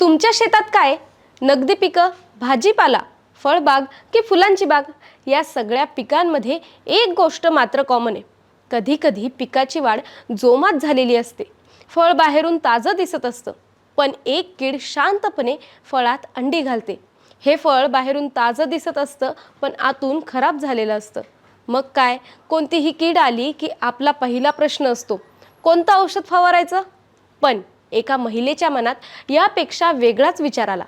तुमच्या शेतात काय? नगदी पिकं, भाजीपाला, फळबाग की फुलांची बाग? या सगळ्या पिकांमध्ये एक गोष्ट मात्र कॉमन आहे. कधी कधी पिकाची वाढ जोमात झालेली असते, फळ बाहेरून ताजं दिसत असतं, पण एक कीड शांतपणे फळात अंडी घालते. हे फळ बाहेरून ताजं दिसत असतं, पण आतून खराब झालेलं असतं. मग काय? कोणतीही कीड आली की आपला पहिला प्रश्न असतो, कोणतं औषध फवारायचं? पण एका महिलेच्या मनात यापेक्षा वेगळाच विचार आला.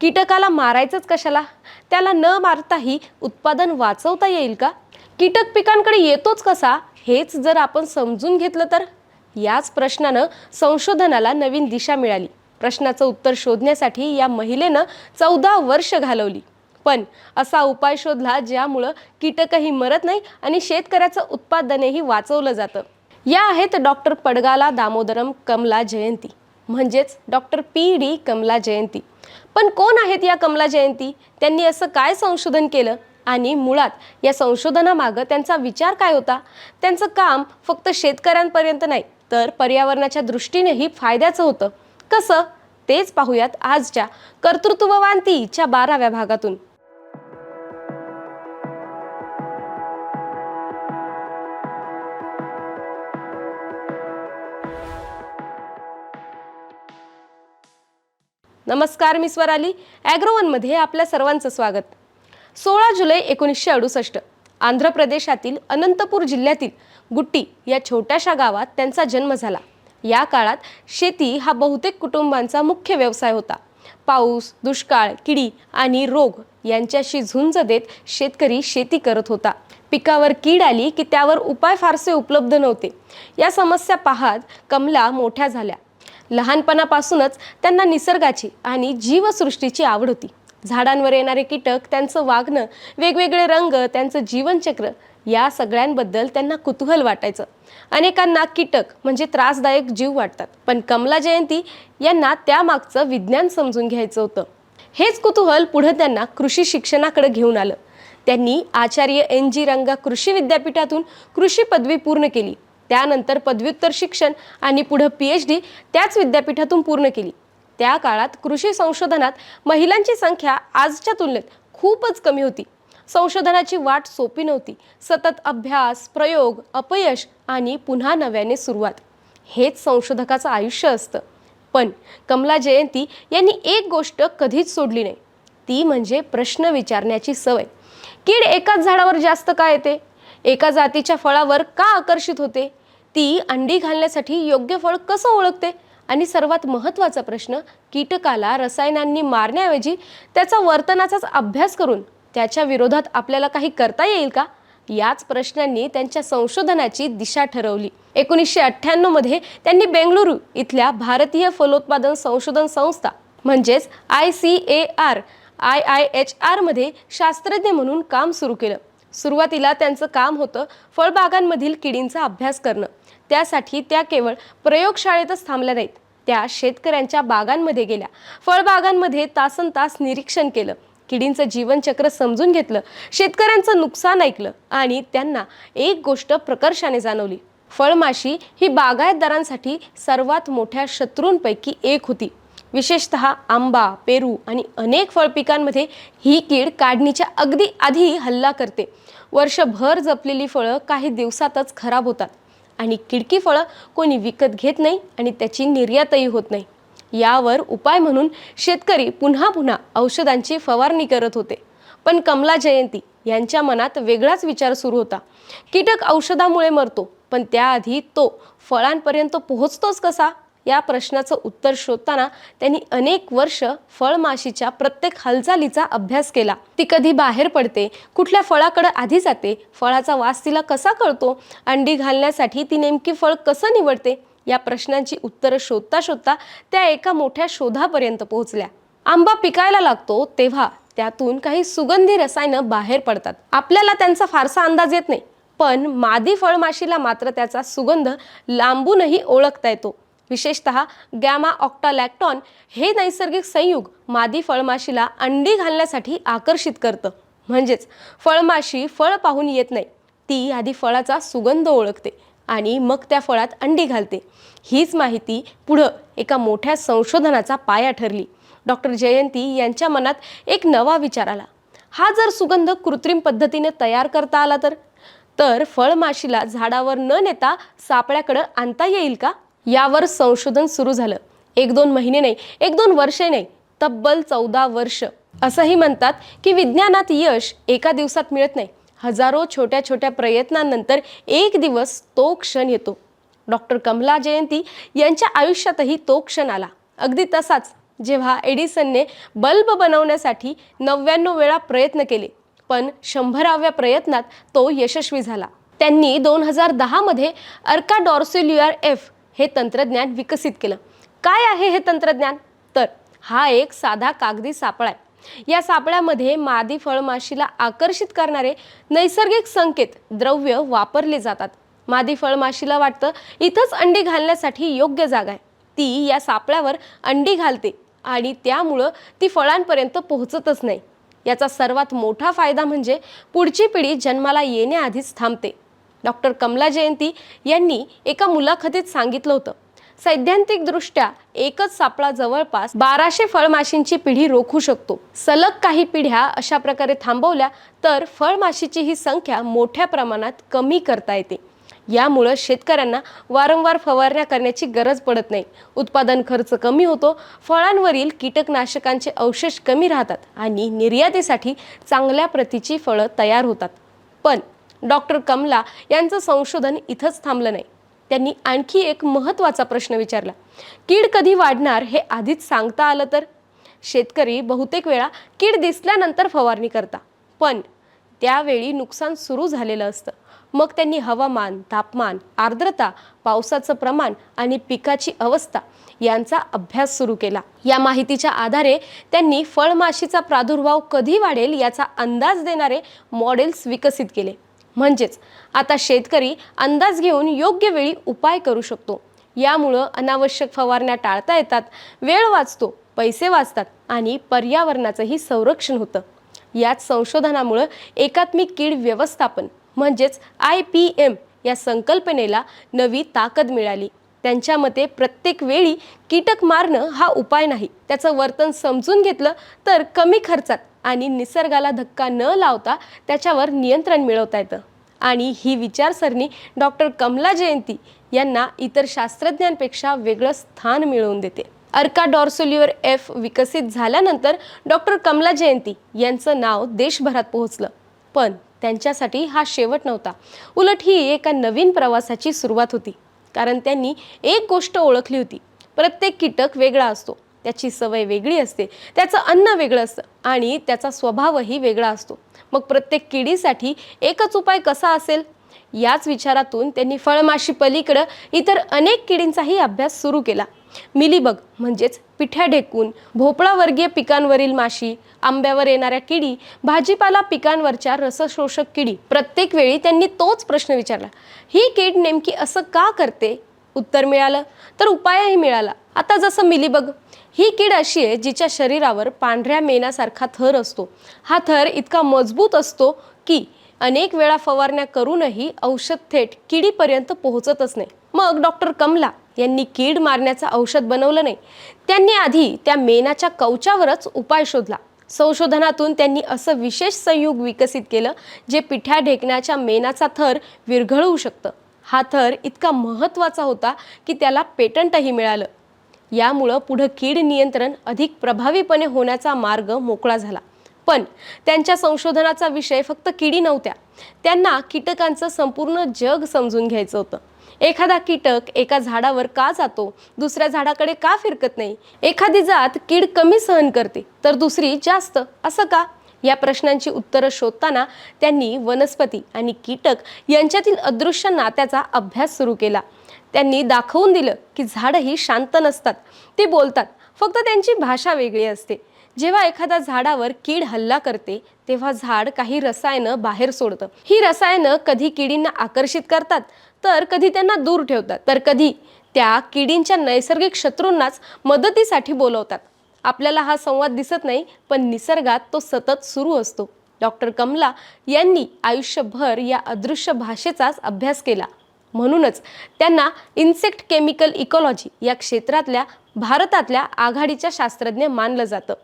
कीटकाला मारायचंच कशाला? त्याला न मारताही उत्पादन वाचवता येईल का? कीटक पिकांकडे येतोच कसा, हेच जर आपण समजून घेतलं तर? याच प्रश्नानं संशोधनाला नवीन दिशा मिळाली. प्रश्नाचं उत्तर शोधण्यासाठी या महिलेनं 14 वर्ष घालवली, पण असा उपाय शोधला ज्यामुळं कीटकही मरत नाही आणि शेतकऱ्याचं उत्पादनही वाचवलं जातं. या आहेत डॉक्टर पडगाला दामोदरम कमला जयंती, म्हणजेच डॉक्टर PD कमला जयंती. पण कोण आहेत या कमला जयंती? त्यांनी असं काय संशोधन केलं आणि मुळात या संशोधनामागं त्यांचा विचार काय होता? त्यांचं काम फक्त शेतकऱ्यांपर्यंत नाही, तर पर्यावरणाच्या दृष्टीनेही फायद्याचं होतं. कसं? तेच पाहूयात आजच्या कर्तृत्ववानतीच्या 12व्या भागातून. नमस्कार, मी स्वराली. ॲग्रोवनमध्ये आपल्या सर्वांचं स्वागत. 16 जुलै 1968 आंध्र प्रदेशातील अनंतपूर जिल्ह्यातील गुट्टी या छोट्याशा गावात त्यांचा जन्म झाला. या काळात शेती हा बहुतेक कुटुंबांचा मुख्य व्यवसाय होता. पाऊस, दुष्काळ, किडी आणि रोग यांच्याशी झुंज देत शेतकरी शेती करत होता. पिकावर कीड आली की त्यावर उपाय फारसे उपलब्ध नव्हते. या समस्या पाहत कमला मोठ्या झाल्या. लहानपणापासूनच त्यांना निसर्गाची आणि जीवसृष्टीची आवड होती. झाडांवर येणारे कीटक, त्यांचं वागणं, वेगवेगळे रंग, त्यांचं जीवनचक्र, या सगळ्यांबद्दल त्यांना कुतूहल वाटायचं. अनेकांना कीटक म्हणजे त्रासदायक जीव वाटतात, पण कमला जयंती यांना त्यामागचं विज्ञान समजून घ्यायचं होतं. हेच कुतूहल पुढे त्यांना कृषी शिक्षणाकडे घेऊन आलं. त्यांनी आचार्य NG रंगा कृषी विद्यापीठातून कृषी पदवी पूर्ण केली. त्यानंतर पदव्युत्तर शिक्षण आणि पुढे PhD त्याच विद्यापीठातून पूर्ण केली. त्या काळात कृषी संशोधनात महिलांची संख्या आजच्या तुलनेत खूपच कमी होती. संशोधनाची वाट सोपी नव्हती. सतत अभ्यास, प्रयोग, अपयश आणि पुन्हा नव्याने सुरुवात, हेच संशोधकाचं आयुष्य असतं. पण कमला जयंती यांनी एक गोष्ट कधीच सोडली नाही, ती म्हणजे प्रश्न विचारण्याची सवय. कीड एकाच झाडावर जास्त का येते? एका जातीच्या फळावर का आकर्षित होते? ती अंडी घालण्यासाठी योग्य फळ कसं ओळखते? आणि सर्वात महत्त्वाचा प्रश्न, कीटकाला रसायनांनी मारण्याऐवजी त्याचा वर्तनाचाच अभ्यास करून त्याच्या विरोधात आपल्याला काही करता येईल का? याच प्रश्नांनी त्यांच्या संशोधनाची दिशा ठरवली. 1998 मध्ये त्यांनी बेंगळुरू इथल्या भारतीय फलोत्पादन संशोधन संस्था म्हणजेच IIHR मध्ये शास्त्रज्ञ म्हणून काम सुरू केलं. सुरुवातीला त्यांचं काम होतं फळबागांमधील किडींचा अभ्यास करणं. त्यासाठी त्या केवळ प्रयोगशाळेतच थांबल्या नाहीत, त्या शेतकऱ्यांच्या बागांमध्ये गेल्या. फळबागांमध्ये तासनतास निरीक्षण केलं, किडींचं जीवनचक्र समजून घेतलं, शेतकऱ्यांचं नुकसान ऐकलं आणि त्यांना एक गोष्ट प्रकर्षाने जाणवली. फळमाशी ही बागायतदारांसाठी सर्वात मोठ्या शत्रूंपैकी एक होती. विशेषतः आंबा, पेरू आणि अनेक फळपिकांमध्ये ही कीड काढणीच्या अगदी आधी हल्ला करते. वर्षभर जपलेली फळं काही दिवसातच खराब होतात आणि किडकी फळं कोणी विकत घेत नाही आणि त्याची निर्यातही होत नाही. यावर उपाय म्हणून शेतकरी पुन्हा पुन्हा औषधांची फवारणी करत होते. पण कमला जयंती यांच्या मनात वेगळाच विचार सुरू होता. कीटक औषधामुळे मरतो, पण त्याआधी तो फळांपर्यंत पोहोचतोच कसा? या प्रश्नाचं उत्तर शोधताना त्यांनी अनेक वर्ष फळमाशीच्या प्रत्येक हालचालीचा अभ्यास केला. ती कधी बाहेर पडते, कुठल्या फळाकडे आधी जाते, फळाचा वास तिला कसा कळतो, अंडी घालण्यासाठी ती नेमकी फळ कसं निवडते, या प्रश्नांची उत्तरं शोधता शोधता त्या एका मोठ्या शोधापर्यंत पोहोचल्या. आंबा पिकायला लागतो तेव्हा त्यातून काही सुगंधी रसायनं बाहेर पडतात. आपल्याला त्यांचा फारसा अंदाज येत नाही, पण मादी फळमाशीला मात्र त्याचा सुगंध लांबूनही ओळखता येतो. विशेषतः गॅमा ऑक्टालॅक्टॉन हे नैसर्गिक संयुग मादी फळमाशीला अंडी घालण्यासाठी आकर्षित करतं. म्हणजेच फळमाशी फळ पाहून येत नाही, ती आधी फळाचा सुगंध ओळखते आणि मग त्या फळात अंडी घालते. हीच माहिती पुढं एका मोठ्या संशोधनाचा पाया ठरली. डॉक्टर जयंती यांच्या मनात एक नवा विचार आला. हा जर सुगंध कृत्रिम पद्धतीने तयार करता आला तर फळमाशीला झाडावर न नेता सापळ्याकडे आणता येईल का? यावर संशोधन सुरू झालं. 1-2 महिने नाही, 1-2 वर्षे नाही, तब्बल 14 वर्ष. असंही म्हणतात की विज्ञानात यश एका दिवसात मिळत नाही. हजारो छोट्या छोट्या प्रयत्नांनंतर एक दिवस तो क्षण येतो. डॉक्टर कमला जयंती यांच्या आयुष्यातही तो क्षण आला. अगदी तसाच, जेव्हा एडिसनने बल्ब बनवण्यासाठी 99 वेळा प्रयत्न केले, पण 100व्या प्रयत्नात तो यशस्वी झाला. त्यांनी 2010 मध्ये अर्का डॉर्सिल्युअर एफ हे तंत्रज्ञान विकसित केलं. काय आहे हे तंत्रज्ञान? तर हा एक साधा कागदी सापळा आहे. या सापळ्यामध्ये मादी फळमाशीला आकर्षित करणारे नैसर्गिक संकेत द्रव्य वापरले जातात. मादी फळमाशीला वाटतं इथंच अंडी घालण्यासाठी योग्य जागा आहे. ती या सापळ्यावर अंडी घालते आणि त्यामुळं ती फळांपर्यंत पोहोचतच नाही. याचा सर्वात मोठा फायदा म्हणजे पुढची पिढी जन्माला येण्याआधीच थांबते. डॉक्टर कमला जयंती यांनी एका मुलाखतीत सांगितलं होतं, सैद्धांतिकदृष्ट्या एकच सापळा जवळपास 1200 फळमाशींची पिढी रोखू शकतो. सलग काही पिढ्या अशा प्रकारे थांबवल्या तर फळमाशीची ही संख्या मोठ्या प्रमाणात कमी करता येते. यामुळे शेतकऱ्यांना वारंवार फवारण्या करण्याची गरज पडत नाही. उत्पादन खर्च कमी होतो, फळांवरील कीटकनाशकांचे अवशेष कमी राहतात आणि निर्यातीसाठी चांगल्या प्रतीची फळं तयार होतात. पण डॉक्टर कमला यांचं संशोधन इथंच थांबलं नाही. त्यांनी आणखी एक महत्त्वाचा प्रश्न विचारला. कीड कधी वाढणार हे आधीच सांगता आलं तर? शेतकरी बहुतेक वेळा कीड दिसल्यानंतर फवारणी करता, पण त्यावेळी नुकसान सुरू झालेलं असतं. मग त्यांनी हवामान, तापमान, आर्द्रता, पावसाचं प्रमाण आणि पिकाची अवस्था यांचा अभ्यास सुरू केला. या माहितीच्या आधारे त्यांनी फळमाशीचा प्रादुर्भाव कधी वाढेल याचा अंदाज देणारे मॉडेल्स विकसित केले. म्हणजेच आता शेतकरी अंदाज घेऊन योग्य वेळी उपाय करू शकतो. यामुळं अनावश्यक फवारण्या टाळता येतात, वेळ वाचतो, पैसे वाचतात आणि पर्यावरणाचंही संरक्षण होतं. याच संशोधनामुळं एकात्मिक कीड व्यवस्थापन म्हणजेच IPM या संकल्पनेला नवी ताकद मिळाली. त्यांच्या मते प्रत्येक वेळी कीटक मारणं हा उपाय नाही. त्याचं वर्तन समजून घेतलं तर कमी खर्चात आणि निसर्गाला धक्का न लावता त्याच्यावर नियंत्रण मिळवता येतं. आणि ही विचारसरणी डॉक्टर कमला जयंती यांना इतर शास्त्रज्ञांपेक्षा वेगळं स्थान मिळवून देते. अर्का डॉर्सिल्युअर एफ विकसित झाल्यानंतर डॉक्टर कमला जयंती यांचं नाव देशभरात पोहोचलं. पण त्यांच्यासाठी हा शेवट नव्हता, उलट ही एका नवीन प्रवासाची सुरुवात होती. कारण त्यांनी एक गोष्ट ओळखली होती, प्रत्येक कीटक वेगळा असतो, त्याची सवय वेगळी असते, त्याचं अन्न वेगळं असतं आणि त्याचा स्वभावही वेगळा असतो. मग प्रत्येक किडीसाठी एकच उपाय कसा असेल? याच विचारातून त्यांनी फळमाशी पलीकडे इतर अनेक किडींचाही अभ्यास सुरू केला. मिलीबग म्हणजेच पिठ्या ढेकून, भोपळावर्गीय पिकांवरील माशी, आंब्यावर येणाऱ्या किडी, भाजीपाला पिकांवरच्या रसशोषक किडी. प्रत्येक वेळी त्यांनी तोच प्रश्न विचारला, ही कीड नेमकी असं का करते? उत्तर मिळालं तर उपायही मिळाला. आता जसं मिलीबग, ही कीड अशी आहे जिच्या शरीरावर पांढऱ्या मेणासारखा थर असतो. हा थर इतका मजबूत असतो की अनेक वेळा फवारण्या करूनही औषध थेट किडीपर्यंत पोहोचतच नाही. मग डॉक्टर कमला यांनी कीड मारण्याचं औषध बनवलं नाही, त्यांनी आधी त्या मेणाच्या कवचावरच उपाय शोधला. संशोधनातून त्यांनी असं विशेष संयुग विकसित केलं जे पिठ्या ढेकण्याच्या मेणाचा थर विरघळवू शकतं. हा थर इतका महत्त्वाचा होता की त्याला पेटंटही मिळालं. यामुळं पुढं कीड नियंत्रण अधिक प्रभावीपणे होण्याचा मार्ग मोकळा झाला. पण त्यांच्या संशोधनाचा विषय फक्त किडी नव्हत्या, त्यांना कीटकांचं संपूर्ण जग समजून घ्यायचं होतं. एखादा कीटक एका झाडावर का जातो, दुसऱ्या झाडाकडे का फिरकत नाही? एखादी जात कीड कमी सहन करते तर दुसरी जास्त, असं का? या प्रश्नांची उत्तरं शोधताना त्यांनी वनस्पती आणि कीटक यांच्यातील अदृश्य नात्याचा अभ्यास सुरू केला. त्यांनी दाखवून दिलं की झाडंही शांत नसतात, ते बोलतात, फक्त त्यांची भाषा वेगळी असते. जेव्हा एखाद्या झाडावर कीड हल्ला करते तेव्हा झाड काही रसायनं बाहेर सोडतं. ही रसायनं कधी किडींना आकर्षित करतात तर कधी त्यांना दूर ठेवतात, तर कधी त्या किडींच्या नैसर्गिक शत्रूंनाच मदतीसाठी बोलवतात. आपल्याला हा संवाद दिसत नाही, पण निसर्गात तो सतत सुरू असतो. डॉक्टर कमला यांनी आयुष्यभर या अदृश्य भाषेचाच अभ्यास केला. म्हणूनच त्यांना इन्सेक्ट केमिकल इकॉलॉजी या क्षेत्रातल्या भारतातल्या आघाडीच्या शास्त्रज्ञ मानलं जातं.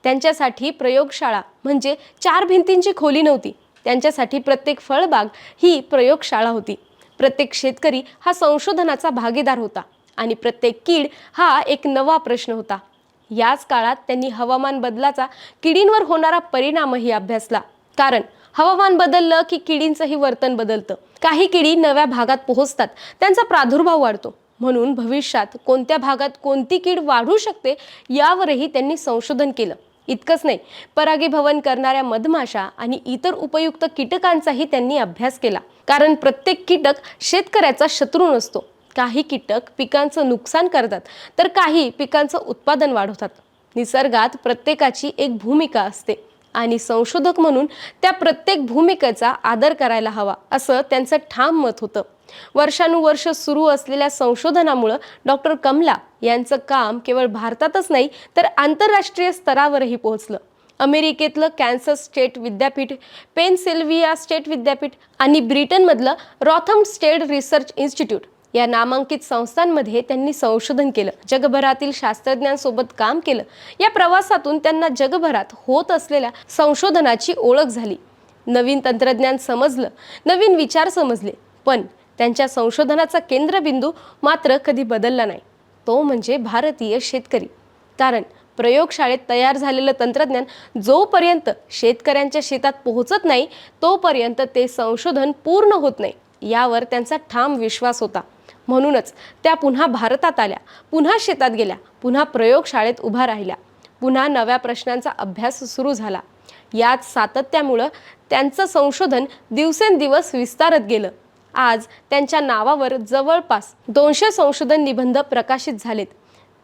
त्यांच्यासाठी प्रयोगशाळा म्हणजे 4 भिंतींची खोली नव्हती. त्यांच्यासाठी प्रत्येक फळबाग ही प्रयोगशाळा होती. प्रत्येक शेतकरी हा संशोधनाचा भागीदार होता आणि प्रत्येक कीड हा एक नवा प्रश्न होता. याच काळात त्यांनी हवामान बदलाचा किडींवर होणारा परिणामही अभ्यासला. कारण हवामान बदललं की किडींचंही वर्तन बदलतं. काही किडी नव्या भागात पोहोचतात, त्यांचा प्रादुर्भाव वाढतो. म्हणून भविष्यात कोणत्या भागात कोणती कीड वाढू शकते यावरही त्यांनी संशोधन केलं. इतकंच नाही, परागीभवन करणाऱ्या मधमाशा आणि इतर उपयुक्त कीटकांचाही त्यांनी अभ्यास केला. कारण प्रत्येक कीटक शेतकऱ्याचा शत्रू नसतो. काही कीटक पिकांचं नुकसान करतात तर काही पिकांचं उत्पादन वाढवतात. निसर्गात प्रत्येकाची एक भूमिका असते आणि संशोधक म्हणून त्या प्रत्येक भूमिकेचा आदर करायला हवा, असं त्यांचं ठाम मत होतं. वर्षानुवर्ष सुरू असलेल्या संशोधनामुळे डॉक्टर कमला यांचं काम केवळ भारतातच नाही तर आंतरराष्ट्रीय स्तरावरही पोहोचलं. अमेरिकेतलं कॅन्सस स्टेट विद्यापीठ, पेनसिल्व्हिया स्टेट विद्यापीठ आणि ब्रिटनमधलं रॉथम स्टेट रिसर्च इन्स्टिट्यूट या नामांकित संस्थांमध्ये त्यांनी संशोधन केलं. जगभरातील शास्त्रज्ञांसोबत काम केलं. या प्रवासातून त्यांना जगभरात होत असलेल्या संशोधनाची ओळख झाली. नवीन तंत्रज्ञान समजलं, नवीन विचार समजले. पण त्यांच्या संशोधनाचा केंद्रबिंदू मात्र कधी बदलला नाही. तो म्हणजे भारतीय शेतकरी. कारण प्रयोगशाळेत तयार झालेलं तंत्रज्ञान जोपर्यंत शेतकऱ्यांच्या शेतात पोहोचत नाही तोपर्यंत ते संशोधन पूर्ण होत नाही, यावर त्यांचा ठाम विश्वास होता. म्हणूनच त्या पुन्हा भारतात आल्या, पुन्हा शेतात गेल्या, पुन्हा प्रयोगशाळेत उभा राहिल्या. पुन्हा नव्या प्रश्नांचा अभ्यास सुरू झाला. याच सातत्यामुळं त्यांचं संशोधन दिवसेंदिवस विस्तारत गेलं. आज त्यांच्या नावावर जवळपास 200 संशोधन निबंध प्रकाशित झालेत.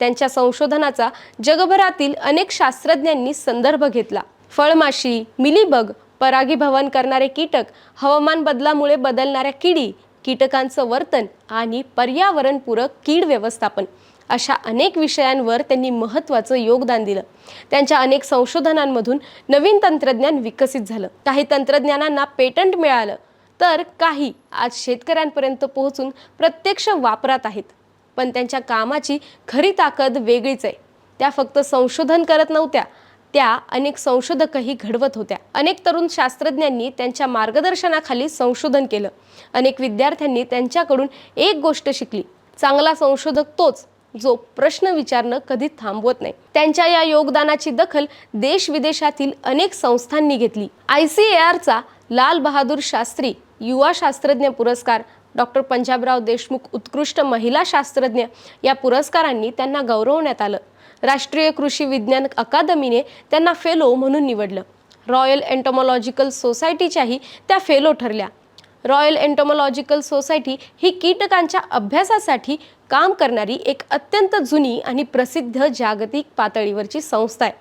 त्यांच्या संशोधनाचा जगभरातील अनेक शास्त्रज्ञांनी संदर्भ घेतला. फळमाशी, मिलीबग, परागीभवन करणारे कीटक, हवामान बदलामुळे बदलणाऱ्या किडी, कीटकांचं वर्तन आणि पर्यावरणपूरक कीड व्यवस्थापन अशा अनेक विषयांवर त्यांनी महत्त्वाचं योगदान दिलं. त्यांच्या अनेक संशोधनांमधून नवीन तंत्रज्ञान विकसित झालं. काही तंत्रज्ञानांना पेटंट मिळालं तर काही आज शेतकऱ्यांपर्यंत पोहोचून प्रत्यक्ष वापरात आहेत. पण त्यांच्या कामाची खरी ताकद वेगळीच आहे. त्या फक्त संशोधन करत नव्हत्या, त्या अनेक संशोधकही घडवत होत्या. अनेक तरुण शास्त्रज्ञांनी त्यांच्या मार्गदर्शनाखाली संशोधन केलं. अनेक विद्यार्थ्यांनी त्यांच्याकडून एक गोष्ट शिकली: चांगला संशोधक तोच जो प्रश्न विचारणं कधी थांबवत नाही. त्यांच्या या योगदानाची दखल देश विदेशातील अनेक संस्थांनी घेतली. ICARचा लाल बहादूर शास्त्री युवा शास्त्रज्ञ पुरस्कार, डॉक्टर पंजाबराव देशमुख उत्कृष्ट महिला शास्त्रज्ञ या पुरस्कारांनी त्यांना गौरवण्यात आलं. राष्ट्रीय कृषी विज्ञान अकादमीने त्यांना फेलो म्हणून निवडलं. रॉयल एंटोमॉलॉजिकल सोसायटीच्याही त्या फेलो ठरल्या. रॉयल एंटोमॉलॉजिकल सोसायटी ही कीटकांच्या अभ्यासासाठी काम करणारी एक अत्यंत जुनी आणि प्रसिद्ध जागतिक पातळीवरची संस्था आहे.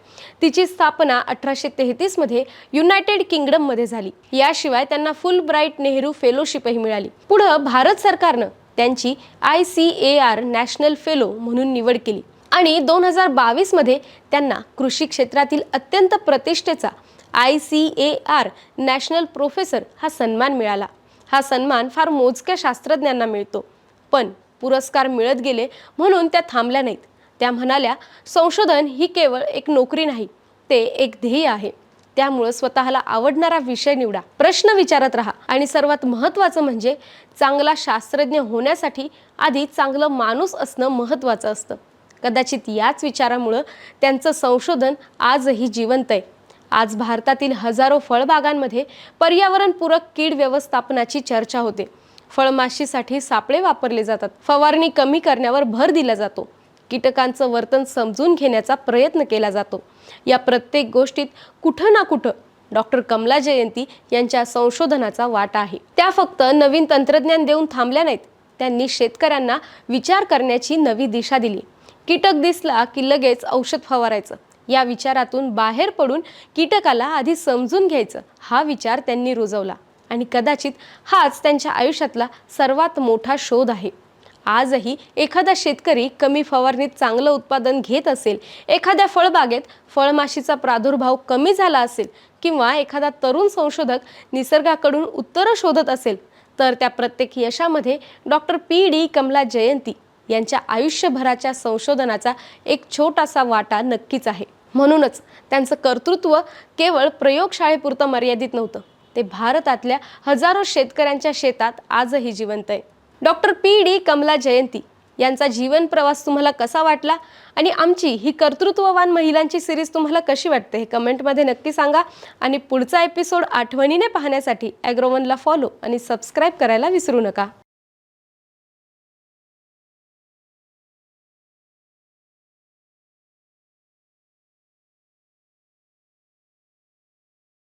तिची स्थापना 1833 मध्ये युनायटेड किंगडममध्ये झाली. याशिवाय त्यांना फुलब्राईट नेहरू फेलोशिपही मिळाली. पुढं भारत सरकारनं त्यांची ICAR नॅशनल फेलो म्हणून निवड केली आणि 2022 मध्ये त्यांना कृषी क्षेत्रातील अत्यंत प्रतिष्ठेचा ICAR नॅशनल प्रोफेसर हा सन्मान मिळाला. हा सन्मान फार मोजक्या शास्त्रज्ञांना मिळतो. पण पुरस्कार मिळत गेले म्हणून त्या थांबल्या नाहीत. त्या म्हणाल्या, संशोधन ही केवळ एक नोकरी नाही, ते एक ध्येय आहे. त्यामुळे स्वतःला आवडणारा विषय निवडा, प्रश्न विचारत राहा आणि सर्वात महत्त्वाचं म्हणजे चांगला शास्त्रज्ञ होण्यासाठी आधी चांगलं माणूस असणं महत्त्वाचं असतं. कदाचित याच विचारामुळे त्यांचं संशोधन आजही जिवंत आहे. आज भारतातील हजारो फळबागांमध्ये पर्यावरणपूरक कीड व्यवस्थापनाची चर्चा होते. फळमाशीसाठी सापळे वापरले जातात. फवारणी कमी करण्यावर भर दिला जातो. कीटकांचं वर्तन समजून घेण्याचा प्रयत्न केला जातो. या प्रत्येक गोष्टीत कुठं ना कुठं डॉक्टर कमला जयंती यांच्या संशोधनाचा वाटा आहे. त्या फक्त नवीन तंत्रज्ञान देऊन थांबल्या नाहीत, त्यांनी शेतकऱ्यांना विचार करण्याची नवी दिशा दिली. कीटक दिसला की लगेच औषध फवारायचं या विचारातून बाहेर पडून कीटकाला आधी समजून घ्यायचं हा विचार त्यांनी रुजवला आणि कदाचित हाच त्यांच्या आयुष्यातला सर्वात मोठा शोध आहे. आजही एखादा शेतकरी कमी फवारणीत चांगलं उत्पादन घेत असेल, एखाद्या फळबागेत फळमाशीचा प्रादुर्भाव कमी झाला असेल किंवा एखादा तरुण संशोधक निसर्गाकडून उत्तरं शोधत असेल तर त्या प्रत्येक यशामध्ये डॉक्टर पी.डी. कमला जयंती यांच्या आयुष्यभराच्या संशोधनाचा एक छोटासा वाटा नक्कीच आहे. म्हणूनच त्यांचं कर्तृत्व केवळ प्रयोगशाळेपुरतं मर्यादित नव्हतं, ते भारतातल्या हजारो शेतकऱ्यांच्या शेतात आजही जिवंत आहे. Doctor PD. कमला जयंती यांचा जीवन प्रवास तुम्हाला कसा वाटला आणि आमची ही कर्तृत्ववान महिलांची सिरीज तुम्हाला कशी वाटते हे कमेंटमध्ये नक्की सांगा. आणि पुढचा एपिसोड आठवणीने पाहण्यासाठी ॲग्रोवनला फॉलो आणि सबस्क्राईब करायला विसरू नका.